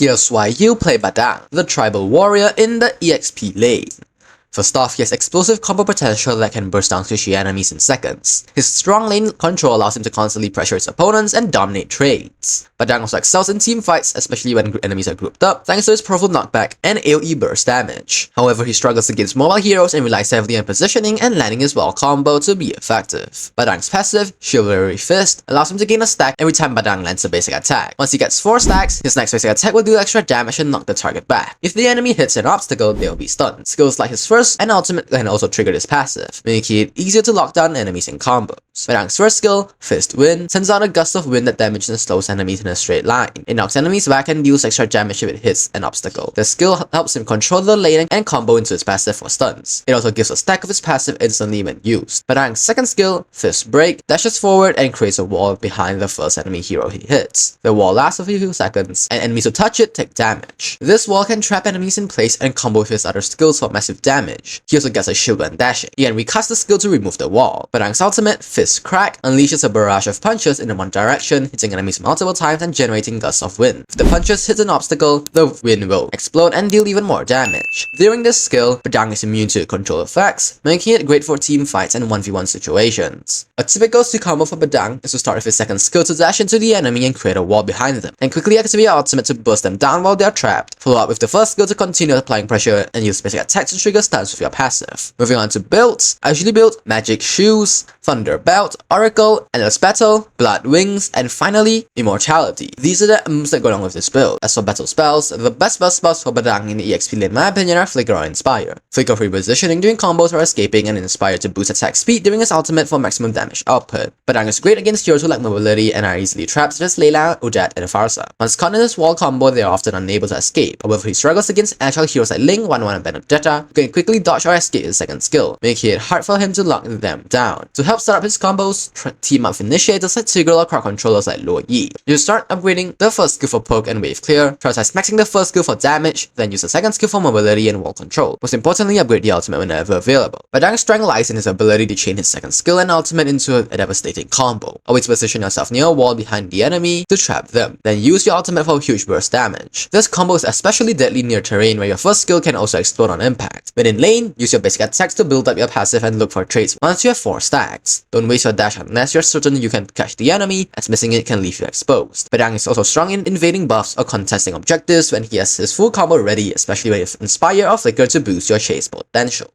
Here's why you play Badang, the tribal warrior in the EXP lane. First off, he has explosive combo potential that can burst down squishy enemies in seconds. His strong lane control allows him to constantly pressure his opponents and dominate trades. Badang also excels in team fights, especially when enemies are grouped up, thanks to his powerful knockback and AoE burst damage. However, he struggles against mobile heroes and relies heavily on positioning and landing his wall combo to be effective. Badang's passive, Chivalry Fist, allows him to gain a stack every time Badang lands a basic attack. Once he gets 4 stacks, his next basic attack will do extra damage and knock the target back. If the enemy hits an obstacle, they'll be stunned. Skills like his first and ultimate can also trigger this passive, making it easier to lock down enemies in combos. Badang's first skill, Fist Wind, sends out a gust of wind that damages and slows enemies in a straight line. It knocks enemies back and deals extra damage if it hits an obstacle. The skill helps him control the lane and combo into his passive for stuns. It also gives a stack of his passive instantly when used. Badang's second skill, Fist Break, dashes forward and creates a wall behind the first enemy hero he hits. The wall lasts a few seconds, and enemies who touch it take damage. This wall can trap enemies in place and combo with his other skills for massive damage. He also gets a shield when dashing. He can recast the skill to remove the wall. Badang's ultimate, Fist Crack, unleashes a barrage of punches in one direction, hitting enemies multiple times and generating gusts of wind. If the punches hit an obstacle, the wind will explode and deal even more damage. During this skill, Badang is immune to control effects, making it great for team fights and 1v1 situations. A typical skill combo for Badang is to start with his second skill to dash into the enemy and create a wall behind them, and quickly activate your ultimate to burst them down while they are trapped. Follow up with the first skill to continue applying pressure and use basic attacks to trigger stuns with your passive. Moving on to builds, I usually build Magic Shoes, Thunder Belt, Oracle, Endless Battle, Blood Wings, and finally, Immortality. These are the moves that go along with this build. As for battle spells, the best spells for Badang in the EXP lane in my opinion are Flicker or Inspire. Flicker for repositioning during combos or escaping, and Inspire to boost attack speed during his ultimate for maximum damage output. Badang is great against heroes who lack mobility and are easily trapped such as Layla, Udat, and Farsa. Once caught in this wall combo, they are often unable to escape. However, he struggles against agile heroes like Ling, 1-1, and Benedetta, who can quickly dodge or escape his second skill, making it hard for him to lock them down. To help set up his combos, team up with initiators like Tigreal or crowd controllers like Luo Yi. You start upgrading the first skill for poke and wave clear, prioritize maxing the first skill for damage, then use the second skill for mobility and wall control. Most importantly, upgrade the ultimate whenever available. Badang's strength lies in his ability to chain his second skill and ultimate into a devastating combo. Always position yourself near a wall behind the enemy to trap them, then use your ultimate for huge burst damage. This combo is especially deadly near terrain where your first skill can also explode on impact. When in lane, use your basic attacks to build up your passive and look for trades once you have 4 stacks. Don't waste your dash unless you're certain you can catch the enemy, as missing it can leave you exposed. Badang is also strong in invading buffs or contesting objectives when he has his full combo ready, especially when you Inspire or Flicker to boost your chase potential.